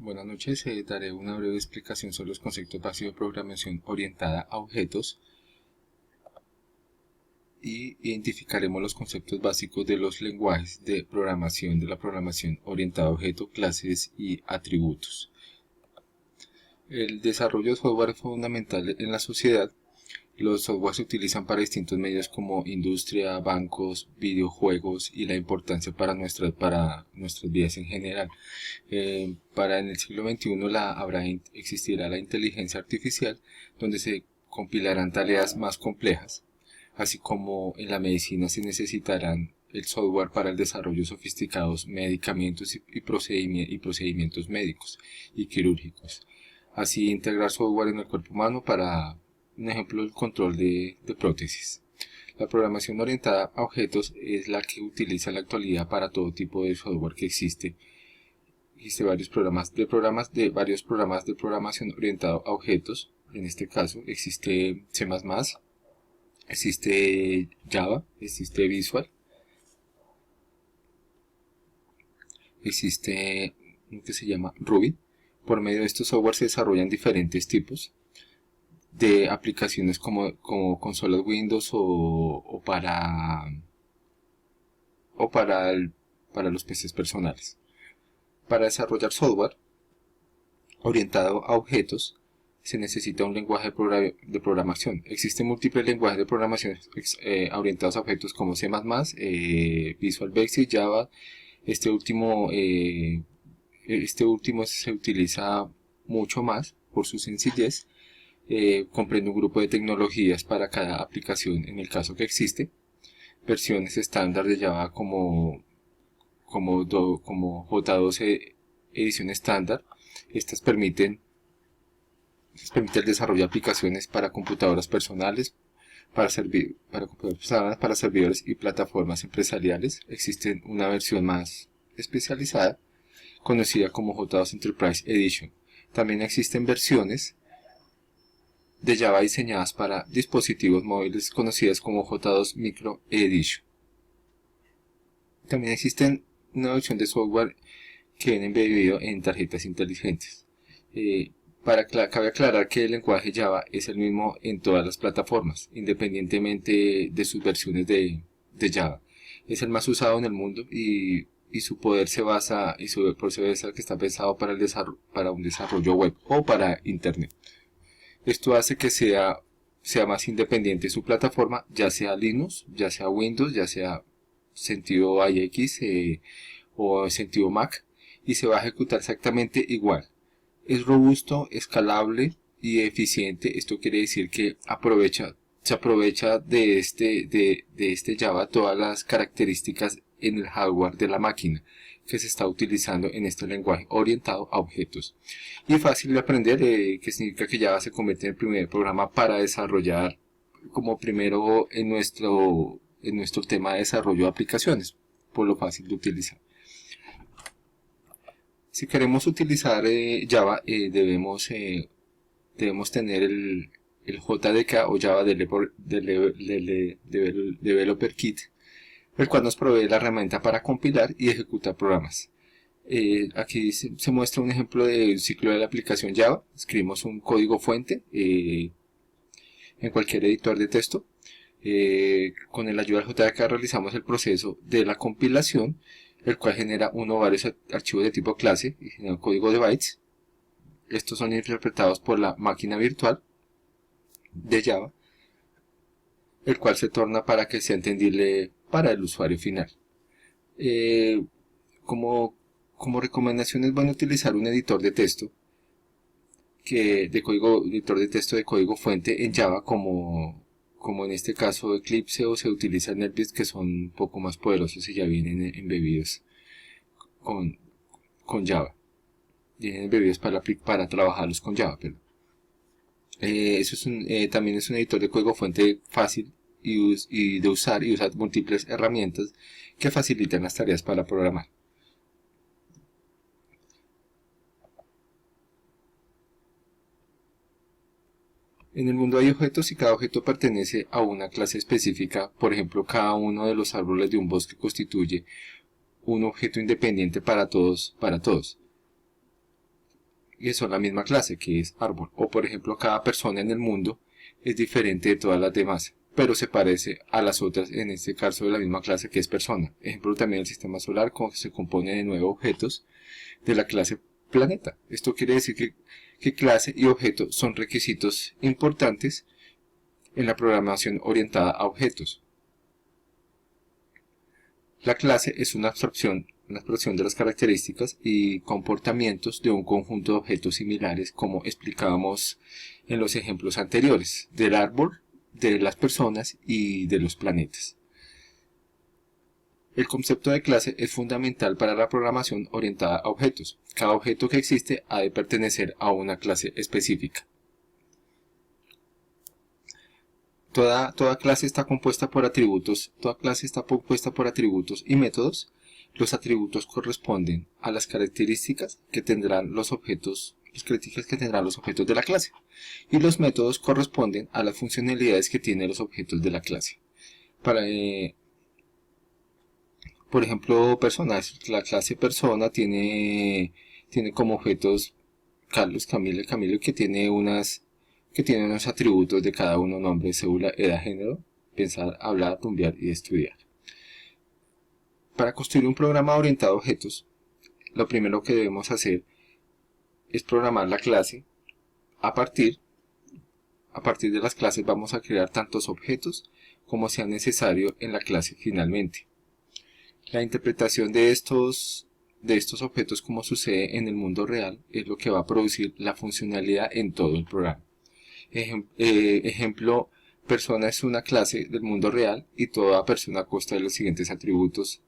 Buenas noches, daré una breve explicación sobre los conceptos básicos de programación orientada a objetos y identificaremos los conceptos básicos de los lenguajes de la programación orientada a objetos, clases y atributos. El desarrollo de software es fundamental en la sociedad. Los software se utilizan para distintos medios como industria, bancos, videojuegos y la importancia para nuestras vidas en general. Para en el siglo XXI existirá la inteligencia artificial, donde se compilarán tareas más complejas, así como en la medicina se necesitarán el software para el desarrollo de sofisticados medicamentos y procedimientos médicos y quirúrgicos. Así integrar software en el cuerpo humano para un ejemplo, el control de prótesis. La programación orientada a objetos es la que utiliza en la actualidad para todo tipo de software que existe. Existe varios programas de programación orientado a objetos. En este caso existe C++, existe Java, existe Visual, existe lo que se llama Ruby. Por medio de estos software se desarrollan diferentes tipos de aplicaciones como consolas Windows o para los PCs personales. Para desarrollar software orientado a objetos se necesita un lenguaje de programación. Existen múltiples lenguajes de programación orientados a objetos como C++, Visual Basic, Java. Este último se utiliza mucho más por su sencillez. Comprende un grupo de tecnologías para cada aplicación en el caso que existe. Versiones estándar de Java como J12 edición estándar. Estas permiten el desarrollo de aplicaciones para computadoras personales, para servidores y plataformas empresariales. Existe una versión más especializada conocida como J2 Enterprise Edition. También existen versiones de Java diseñadas para dispositivos móviles conocidas como J2 Micro Edition. También existen una versión de software que viene embebido en tarjetas inteligentes. Cabe aclarar que el lenguaje Java es el mismo en todas las plataformas, independientemente de sus versiones de Java. Es el más usado en el mundo y su poder se basa que está pensado para un desarrollo web o para internet. Esto hace que sea más independiente su plataforma, ya sea Linux, ya sea Windows, ya sea sentido IX o sentido Mac, y se va a ejecutar exactamente igual. Es robusto, escalable y eficiente. Esto quiere decir que se aprovecha de este Java todas las características en el hardware de la máquina que se está utilizando en este lenguaje orientado a objetos. Y fácil de aprender, que significa que Java se convierte en el primer programa para desarrollar como primero en nuestro tema de desarrollo de aplicaciones, por lo fácil de utilizar. Si queremos utilizar Java, debemos tener el JDK o Java Developer Kit, el cual nos provee la herramienta para compilar y ejecutar programas. Aquí se muestra un ejemplo de un ciclo de la aplicación Java. Escribimos un código fuente en cualquier editor de texto. Con la ayuda del JDK realizamos el proceso de la compilación, el cual genera uno o varios archivos de tipo clase y genera un código de bytes. Estos son interpretados por la máquina virtual de Java, el cual se torna para que sea entendible para el usuario final. Como recomendación es bueno utilizar un editor de texto editor de texto de código fuente en Java, como en este caso Eclipse, o se utiliza NetBeans, que son un poco más poderosos y ya vienen embebidos con Java. Vienen embebidos para trabajarlos con Java. También es un editor de código fuente fácil y de usar, y usa múltiples herramientas que facilitan las tareas para programar. En el mundo hay objetos y cada objeto pertenece a una clase específica. Por ejemplo, cada uno de los árboles de un bosque constituye un objeto independiente para todos. que son la misma clase, que es árbol. O por ejemplo, cada persona en el mundo es diferente de todas las demás, pero se parece a las otras, en este caso de la misma clase, que es persona. Ejemplo también el sistema solar, como que se compone de 9 objetos de la clase planeta. Esto quiere decir que clase y objeto son requisitos importantes en la programación orientada a objetos. La clase es una abstracción de las características y comportamientos de un conjunto de objetos similares, como explicábamos en los ejemplos anteriores, del árbol, de las personas y de los planetas. El concepto de clase es fundamental para la programación orientada a objetos. Cada objeto que existe ha de pertenecer a una clase específica. Toda clase está compuesta por atributos, y métodos. Los atributos corresponden a las características que tendrán los objetos, de la clase, y los métodos corresponden a las funcionalidades que tienen los objetos de la clase. Por ejemplo, personas. La clase persona tiene como objetos Carlos, Camila, Camilo, que tiene unos atributos de cada uno: nombre, cédula, edad, género, pensar, hablar, rumbear y estudiar. Para construir un programa orientado a objetos, lo primero que debemos hacer es programar la clase. A partir de las clases vamos a crear tantos objetos como sea necesario en la clase finalmente. La interpretación de estos objetos, como sucede en el mundo real, es lo que va a producir la funcionalidad en todo el programa. Ejemplo, persona es una clase del mundo real y toda persona consta de los siguientes atributos.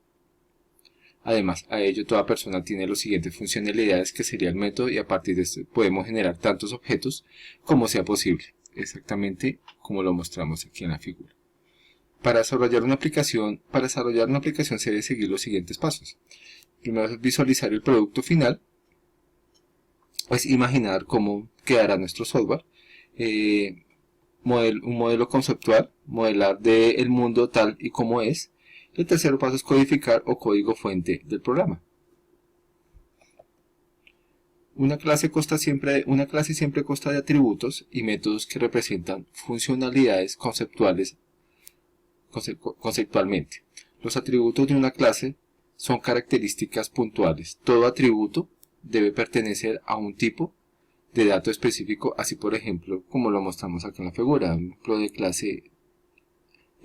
Además, a ello toda persona tiene las siguientes funcionalidades, que sería el método, y a partir de esto podemos generar tantos objetos como sea posible, exactamente como lo mostramos aquí en la figura. Para desarrollar una aplicación se debe seguir los siguientes pasos. Primero es visualizar el producto final, es imaginar cómo quedará nuestro software, un modelo conceptual, modelar el mundo tal y como es. El tercer paso es codificar o código fuente del programa. Una clase siempre consta de atributos y métodos que representan funcionalidades conceptualmente. Los atributos de una clase son características puntuales. Todo atributo debe pertenecer a un tipo de dato específico, así por ejemplo, como lo mostramos aquí en la figura. Un ejemplo de clase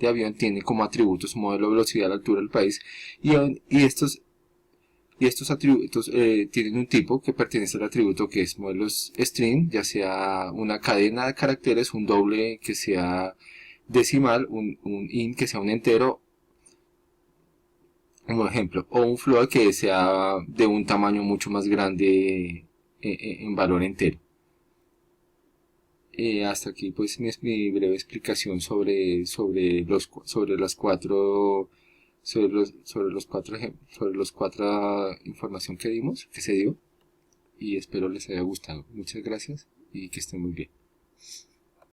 de avión tiene como atributos modelo, velocidad, altura del país, y estos atributos tienen un tipo que pertenece al atributo que es modelo string, ya sea una cadena de caracteres, un doble que sea decimal, un int que sea un entero, un ejemplo, o un float que sea de un tamaño mucho más grande en valor entero. Hasta aquí pues mi breve explicación sobre los cuatro información que se dio, y espero les haya gustado. Muchas gracias y que estén muy bien.